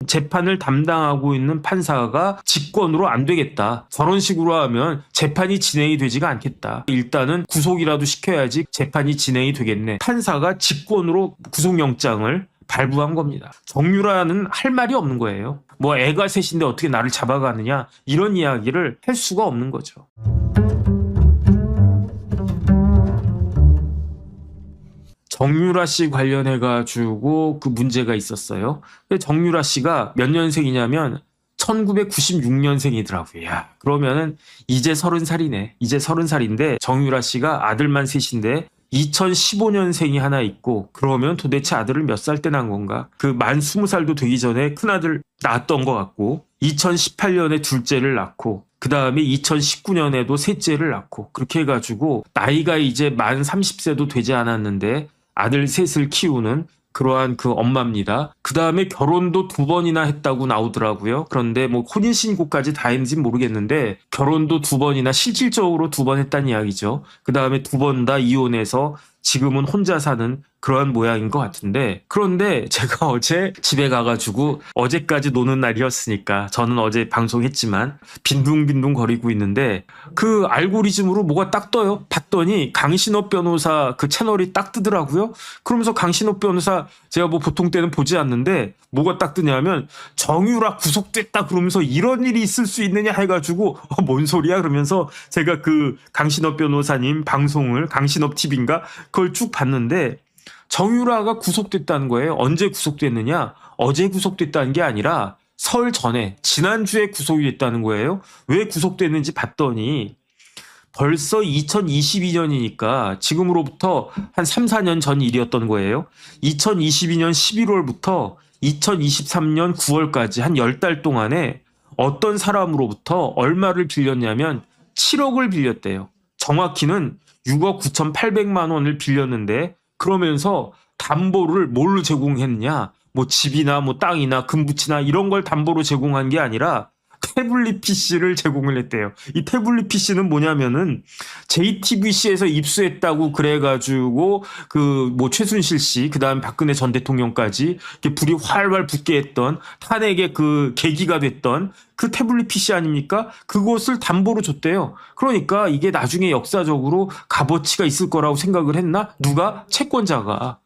재판을 담당하고 있는 판사가 직권으로 안 되겠다. 저런 식으로 하면 재판이 진행이 되지가 않겠다. 일단은 구속이라도 시켜야지 재판이 진행이 되겠네. 판사가 직권으로 구속영장을 발부한 겁니다. 정유라는 할 말이 없는 거예요. 뭐 애가 셋인데 어떻게 나를 잡아가느냐 이런 이야기를 할 수가 없는 거죠. 정유라 씨 관련해가지고 그 문제가 있었어요. 정유라 씨가 몇 년생이냐면 1996년생이더라고요. 야, 그러면은 이제 30살이네. 이제 30살인데 정유라 씨가 아들만 셋인데 2015년생이 하나 있고 그러면 도대체 아들을 몇 살 때 낳은 건가? 그 만 20살도 되기 전에 큰아들 낳았던 것 같고 2018년에 둘째를 낳고 그 다음에 2019년에도 셋째를 낳고 그렇게 해가지고 나이가 이제 만 30세도 되지 않았는데 아들 셋을 키우는 그러한 그 엄마입니다. 그 다음에 결혼도 2번이나 했다고 나오더라고요. 그런데 뭐 혼인신고까지 다 했는지 모르겠는데 결혼도 2번이나 실질적으로 2번 했다는 이야기죠. 그 다음에 2번 다 이혼해서 지금은 혼자 사는 그러한 모양인 것 같은데 그런데 제가 어제 집에 가가지고 어제까지 노는 날이었으니까 저는 어제 방송했지만 빈둥빈둥 거리고 있는데 그 알고리즘으로 뭐가 딱 떠요. 봤더니 강신업 변호사 그 채널이 딱 뜨더라고요. 그러면서 강신업 변호사 제가 뭐 보통 때는 보지 않는데 뭐가 딱 뜨냐면 정유라 구속됐다 그러면서 이런 일이 있을 수 있느냐 해가지고 뭔 소리야 그러면서 제가 그 강신업 변호사님 방송을 강신업 TV인가 그걸 쭉 봤는데 정유라가 구속됐다는 거예요. 언제 구속됐느냐? 어제 구속됐다는 게 아니라 설 전에 지난주에 구속이 됐다는 거예요. 왜 구속됐는지 봤더니 벌써 2022년이니까 지금으로부터 한 3, 4년 전 일이었던 거예요. 2022년 11월부터 2023년 9월까지 한 10달 동안에 어떤 사람으로부터 얼마를 빌렸냐면 7억을 빌렸대요. 정확히는 6억 9,800만 원을 빌렸는데 그러면서 담보를 뭘로 제공했냐? 뭐 집이나 뭐 땅이나 금붙이나 이런 걸 담보로 제공한 게 아니라 태블릿 PC를 제공을 했대요. 이 태블릿 PC는 뭐냐면은 JTBC에서 입수했다고 그래가지고 그 뭐 최순실 씨, 그 다음 박근혜 전 대통령까지 이렇게 불이 활활 붙게 했던 탄핵의 그 계기가 됐던 그 태블릿 PC 아닙니까? 그것을 담보로 줬대요. 그러니까 이게 나중에 역사적으로 값어치가 있을 거라고 생각을 했나? 누가? 채권자가.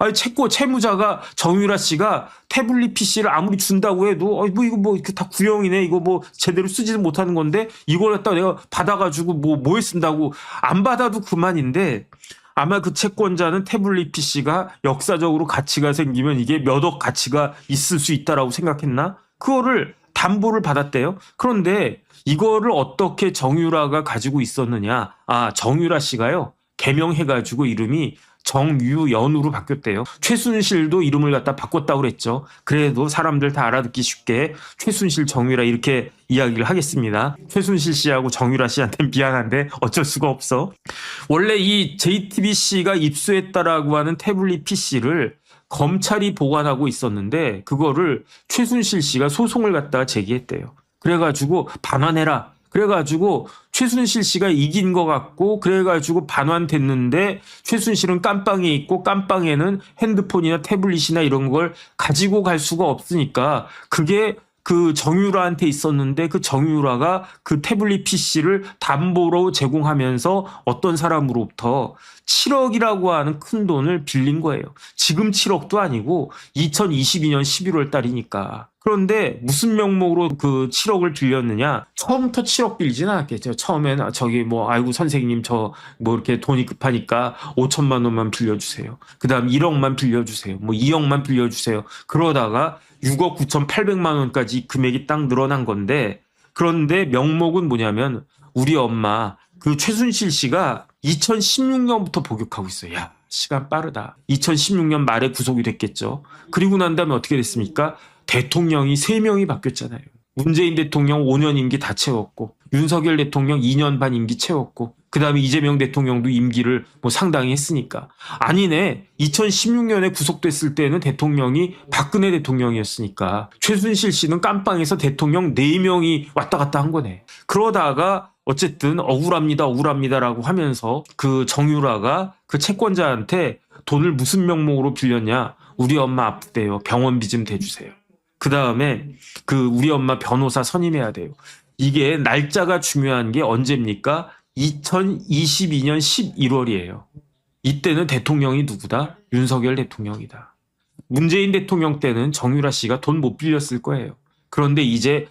아니, 채무자가 정유라 씨가 태블릿 PC를 아무리 준다고 해도, 뭐, 이거 뭐, 다 구형이네. 이거 뭐, 제대로 쓰지도 못하는 건데, 이걸 갖다가 내가 받아가지고 뭐에 쓴다고, 안 받아도 그만인데, 아마 그 채권자는 태블릿 PC가 역사적으로 가치가 생기면 이게 몇 억 가치가 있을 수 있다라고 생각했나? 그거를 담보를 받았대요. 그런데 이거를 어떻게 정유라가 가지고 있었느냐? 아, 정유라 씨가요. 개명해가지고 이름이 정유연으로 바뀌었대요. 최순실도 이름을 갖다 바꿨다고 그랬죠. 그래도 사람들 다 알아듣기 쉽게 최순실 정유라 이렇게 이야기를 하겠습니다. 최순실 씨하고 정유라 씨한테는 미안한데 어쩔 수가 없어. 원래 이 JTBC가 입수했다라고 하는 태블릿 PC를 검찰이 보관하고 있었는데 그거를 최순실 씨가 소송을 갖다가 제기했대요. 그래가지고 반환해라. 그래가지고 최순실 씨가 이긴 것 같고 그래가지고 반환됐는데 최순실은 깜빵에 있고 깜빵에는 핸드폰이나 태블릿이나 이런 걸 가지고 갈 수가 없으니까 그게 그 정유라한테 있었는데 그 정유라가 그 태블릿 PC를 담보로 제공하면서 어떤 사람으로부터 7억이라고 하는 큰 돈을 빌린 거예요. 지금 7억도 아니고 2022년 11월 달이니까. 그런데 무슨 명목으로 그 7억을 빌렸느냐? 처음부터 7억 빌지는 않았겠죠. 처음에는 저기 뭐 아이고 선생님 저 뭐 이렇게 돈이 급하니까 5천만 원만 빌려주세요. 그다음 1억만 빌려주세요. 뭐 2억만 빌려주세요. 그러다가 6억 9,800만 원까지 금액이 딱 늘어난 건데 그런데 명목은 뭐냐면 우리 엄마 그 최순실 씨가 2016년부터 복역하고 있어요. 야, 시간 빠르다. 2016년 말에 구속이 됐겠죠. 그리고 난 다음에 어떻게 됐습니까? 대통령이 3명이 바뀌었잖아요. 문재인 대통령 5년 임기 다 채웠고 윤석열 대통령 2년 반 임기 채웠고 그 다음에 이재명 대통령도 임기를 뭐 상당히 했으니까. 아니네. 2016년에 구속됐을 때는 대통령이 박근혜 대통령이었으니까 최순실 씨는 깜빵에서 대통령 4명이 왔다 갔다 한 거네. 그러다가 어쨌든 억울합니다라고 하면서 그 정유라가 그 채권자한테 돈을 무슨 명목으로 빌렸냐. 우리 엄마 아프대요. 병원비 좀 대주세요. 그 다음에 우리 엄마 변호사 선임해야 돼요. 이게 날짜가 중요한 게 언제입니까? 2022년 11월이에요. 이때는 대통령이 누구다? 윤석열 대통령이다. 문재인 대통령 때는 정유라 씨가 돈 못 빌렸을 거예요. 그런데 이제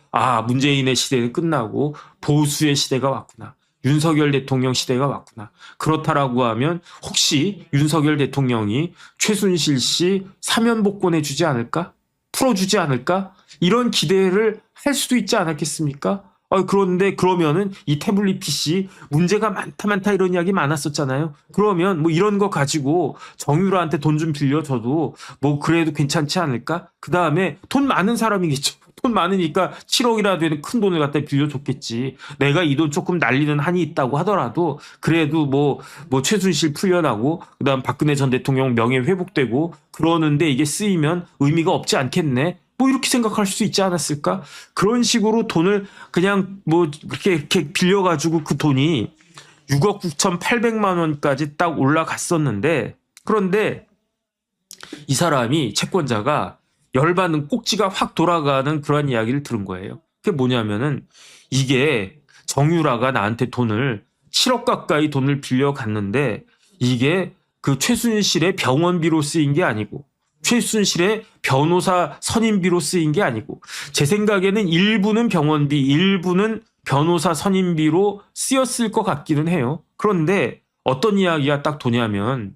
문재인의 시대는 끝나고 보수의 시대가 왔구나. 윤석열 대통령 시대가 왔구나. 그렇다라고 하면 혹시 윤석열 대통령이 최순실 씨 사면 복권해 주지 않을까? 풀어주지 않을까? 이런 기대를 할 수도 있지 않았겠습니까? 그런데 그러면은 이 태블릿 PC 문제가 많다 이런 이야기 많았었잖아요. 그러면 뭐 이런 거 가지고 정유라한테 돈 좀 빌려줘도 뭐 그래도 괜찮지 않을까? 그 다음에 돈 많은 사람이겠죠. 돈 많으니까 7억이라 되는 큰 돈을 갖다 빌려줬겠지. 내가 이 돈 조금 날리는 한이 있다고 하더라도 그래도 뭐 최순실 풀려나고 그다음 박근혜 전 대통령 명예 회복되고 그러는데 이게 쓰이면 의미가 없지 않겠네. 뭐 이렇게 생각할 수 있지 않았을까? 그런 식으로 돈을 그냥 뭐 이렇게 빌려가지고 그 돈이 6억 9,800만 원까지 딱 올라갔었는데 그런데 이 사람이 채권자가 열받는 꼭지가 확 돌아가는 그런 이야기를 들은 거예요. 그게 뭐냐면은 이게 정유라가 나한테 돈을 7억 가까이 돈을 빌려갔는데 이게 그 최순실의 병원비로 쓰인 게 아니고 최순실의 변호사 선임비로 쓰인 게 아니고 제 생각에는 일부는 병원비, 일부는 변호사 선임비로 쓰였을 것 같기는 해요. 그런데 어떤 이야기가 딱 도냐면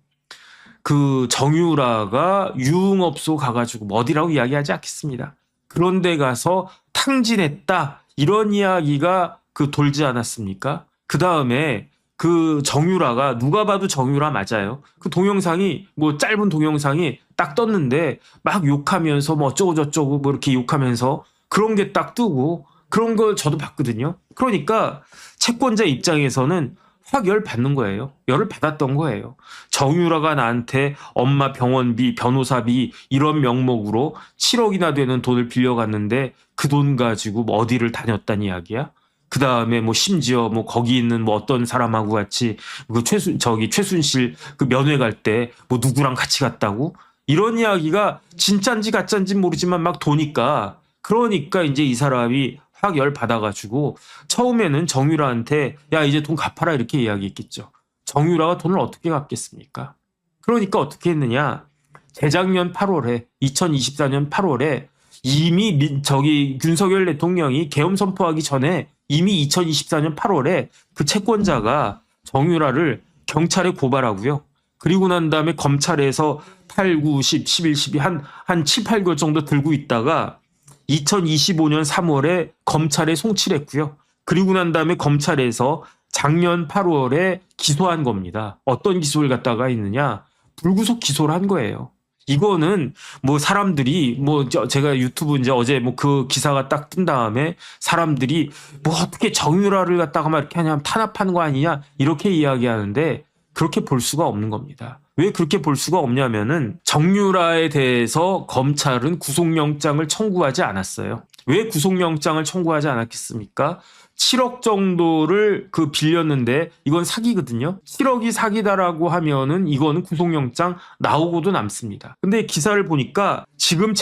그 정유라가 유흥업소 가가지고 어디라고 이야기하지 않겠습니다. 그런데 가서 탕진했다 이런 이야기가 돌지 않았습니까? 그 다음에 그 정유라가 누가 봐도 정유라 맞아요. 그 동영상이 뭐 짧은 동영상이 딱 떴는데 막 욕하면서 뭐 어쩌고 저쩌고 뭐 이렇게 욕하면서 그런 게 딱 뜨고 그런 걸 저도 봤거든요. 그러니까 채권자 입장에서는 확 열 받는 거예요. 열을 받았던 거예요. 정유라가 나한테 엄마 병원비, 변호사비 이런 명목으로 7억이나 되는 돈을 빌려갔는데 그 돈 가지고 뭐 어디를 다녔단 이야기야? 그 다음에 뭐 심지어 뭐 거기 있는 뭐 어떤 사람하고 같이 그 최순실 그 면회 갈 때 뭐 누구랑 같이 갔다고? 이런 이야기가 진짠지 가짠지 모르지만 막 도니까 그러니까 이제 이 사람이 확 열 받아가지고 처음에는 정유라한테 야 이제 돈 갚아라 이렇게 이야기했겠죠. 정유라가 돈을 어떻게 갚겠습니까? 그러니까 어떻게 했느냐? 재작년 8월에 2024년 8월에 이미 윤석열 대통령이 계엄 선포하기 전에 이미 2024년 8월에 그 채권자가 정유라를 경찰에 고발하고요. 그리고 난 다음에 검찰에서 8, 9, 10, 11, 12 한 7, 8개월 정도 들고 있다가 2025년 3월에 검찰에 송치를 했고요. 그리고 난 다음에 검찰에서 작년 8월에 기소한 겁니다. 어떤 기소를 갖다가 있느냐? 불구속 기소를 한 거예요. 이거는 뭐 사람들이 뭐 제가 유튜브 이제 어제 뭐 그 기사가 딱 뜬 다음에 사람들이 뭐 어떻게 정유라를 갖다가 막 이렇게 하냐 탄압하는 거 아니냐 이렇게 이야기하는데 그렇게 볼 수가 없는 겁니다. 왜 그렇게 볼 수가 없냐면은 정유라에 대해서 검찰은 구속영장을 청구하지 않았어요. 왜 구속영장을 청구하지 않았겠습니까? 7억 정도를 빌렸는데 이건 사기거든요. 7억이 사기다라고 하면은 이거는 구속영장 나오고도 남습니다. 근데 기사를 보니까 지금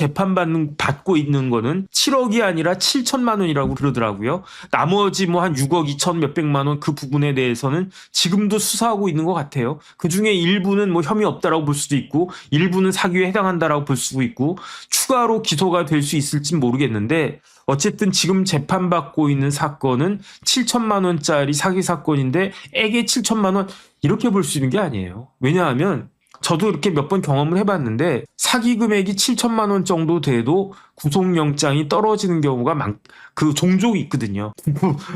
받고 있는 거는 7억이 아니라 7천만 원이라고 그러더라고요. 나머지 뭐 한 6억 2천 몇백만 원 그 부분에 대해서는 지금도 수사하고 있는 것 같아요. 그 중에 일부는 뭐 혐의 없다라고 볼 수도 있고 일부는 사기에 해당한다라고 볼 수도 있고 추가로 기소가 될 수 있을지 모르겠는데 어쨌든 지금 재판받고 있는 사건은 7천만 원짜리 사기 사건인데 액에 7천만 원 이렇게 볼 수 있는 게 아니에요. 왜냐하면 저도 이렇게 몇 번 경험을 해봤는데 사기 금액이 7천만 원 정도 돼도 구속영장이 떨어지는 경우가 종종 있거든요.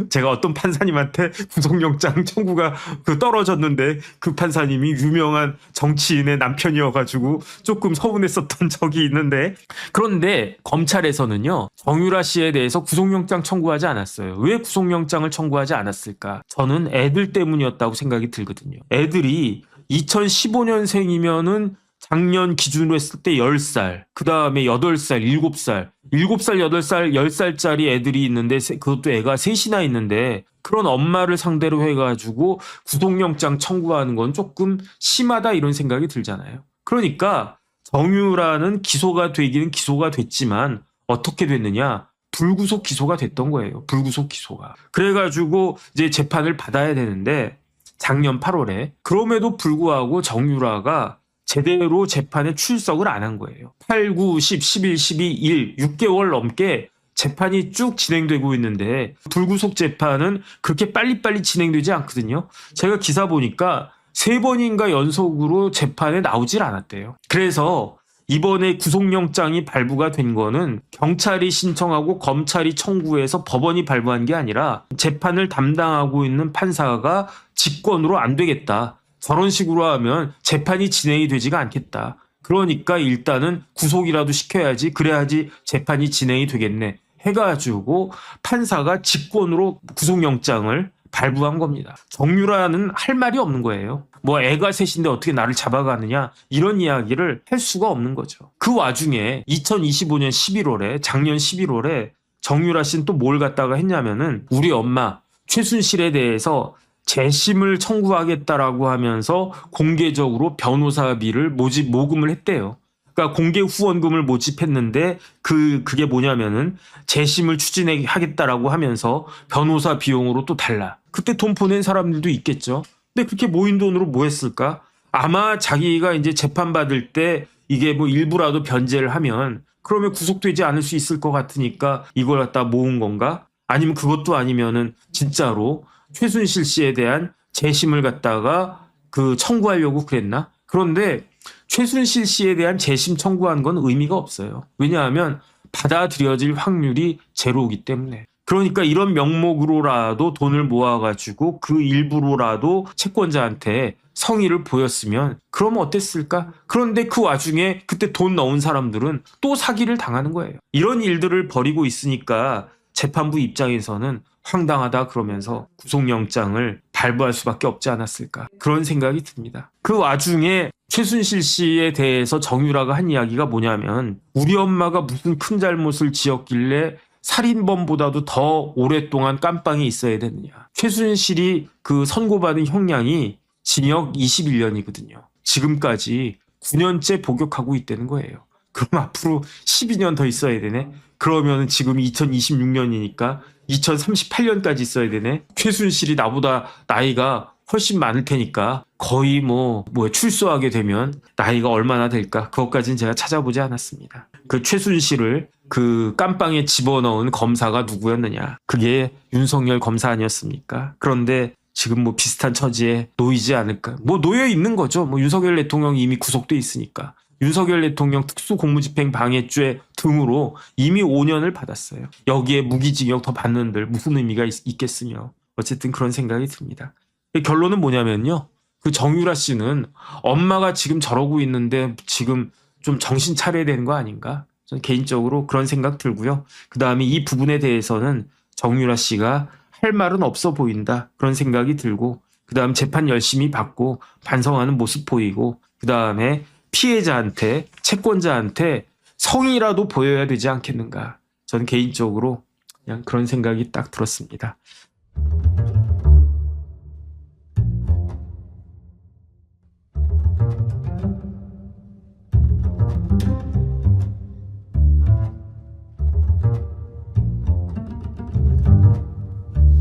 제가 어떤 판사님한테 구속영장 청구가 떨어졌는데 그 판사님이 유명한 정치인의 남편이어가지고 조금 서운했었던 적이 있는데 그런데 검찰에서는요 정유라 씨에 대해서 구속영장 청구하지 않았어요. 왜 구속영장을 청구하지 않았을까? 저는 애들 때문이었다고 생각이 들거든요. 애들이 2015년생이면은 작년 기준으로 했을 때 10살, 그 다음에 8살, 7살, 8살, 10살짜리 애들이 있는데 그것도 애가 셋이나 있는데 그런 엄마를 상대로 해가지고 구속영장 청구하는 건 조금 심하다 이런 생각이 들잖아요. 그러니까 정유라는 기소가 되기는 기소가 됐지만 어떻게 됐느냐? 불구속 기소가 됐던 거예요. 불구속 기소가. 그래가지고 이제 재판을 받아야 되는데 작년 8월에 그럼에도 불구하고 정유라가 제대로 재판에 출석을 안 한 거예요. 8, 9, 10, 11, 12, 1, 6개월 넘게 재판이 쭉 진행되고 있는데 불구속 재판은 그렇게 빨리빨리 진행되지 않거든요. 제가 기사 보니까 3번인가 연속으로 재판에 나오질 않았대요. 그래서 이번에 구속영장이 발부가 된 거는 경찰이 신청하고 검찰이 청구해서 법원이 발부한 게 아니라 재판을 담당하고 있는 판사가 직권으로 안 되겠다. 저런 식으로 하면 재판이 진행이 되지가 않겠다. 그러니까 일단은 구속이라도 시켜야지, 그래야지 재판이 진행이 되겠네 해가지고 판사가 직권으로 구속영장을 발부한 겁니다. 정유라는 할 말이 없는 거예요. 뭐 애가 셋인데 어떻게 나를 잡아가느냐 이런 이야기를 할 수가 없는 거죠. 그 와중에 2025년 11월에 작년 11월에 정유라 씨는 또 뭘 갖다가 했냐면은 우리 엄마 최순실에 대해서 재심을 청구하겠다라고 하면서 공개적으로 변호사비를 모금을 했대요. 그러니까 공개 후원금을 모집했는데 그게 뭐냐면은 재심을 추진하겠다라고 하면서 변호사 비용으로 또 달라. 그때 돈 보낸 사람들도 있겠죠. 근데 그렇게 모인 돈으로 뭐 했을까? 아마 자기가 이제 재판받을 때 이게 뭐 일부라도 변제를 하면 그러면 구속되지 않을 수 있을 것 같으니까 이걸 갖다 모은 건가? 아니면 그것도 아니면은 진짜로 최순실 씨에 대한 재심을 갖다가 청구하려고 그랬나? 그런데 최순실 씨에 대한 재심 청구한 건 의미가 없어요. 왜냐하면 받아들여질 확률이 제로이기 때문에. 그러니까 이런 명목으로라도 돈을 모아가지고 그 일부로라도 채권자한테 성의를 보였으면 그러면 어땠을까? 그런데 그 와중에 그때 돈 넣은 사람들은 또 사기를 당하는 거예요. 이런 일들을 벌이고 있으니까 재판부 입장에서는 황당하다 그러면서 구속영장을 발부할 수밖에 없지 않았을까 그런 생각이 듭니다. 그 와중에 최순실 씨에 대해서 정유라가 한 이야기가 뭐냐면 우리 엄마가 무슨 큰 잘못을 지었길래 살인범보다도 더 오랫동안 깜빵에 있어야 되느냐. 최순실이 선고받은 형량이 징역 21년이거든요. 지금까지 9년째 복역하고 있다는 거예요. 그럼 앞으로 12년 더 있어야 되네. 그러면 지금 2026년이니까 2038년까지 있어야 되네. 최순실이 나보다 나이가 훨씬 많을 테니까 거의 출소하게 되면 나이가 얼마나 될까? 그것까지는 제가 찾아보지 않았습니다. 그 최순실을 깜빵에 집어넣은 검사가 누구였느냐? 그게 윤석열 검사 아니었습니까? 그런데 지금 비슷한 처지에 놓이지 않을까? 놓여 있는 거죠. 윤석열 대통령이 이미 구속돼 있으니까. 윤석열 대통령 특수공무집행 방해죄 등으로 이미 5년을 받았어요. 여기에 무기징역 더 받는들 무슨 의미가 있겠으며. 어쨌든 그런 생각이 듭니다. 결론은 뭐냐면요. 정유라 씨는 엄마가 지금 저러고 있는데 지금 좀 정신 차려야 되는 거 아닌가? 저는 개인적으로 그런 생각 들고요. 그 다음에 이 부분에 대해서는 정유라 씨가 할 말은 없어 보인다. 그런 생각이 들고 그 다음 재판 열심히 받고 반성하는 모습 보이고 그 다음에 피해자한테 채권자한테 성의라도 보여야 되지 않겠는가. 저는 개인적으로 그냥 그런 생각이 딱 들었습니다.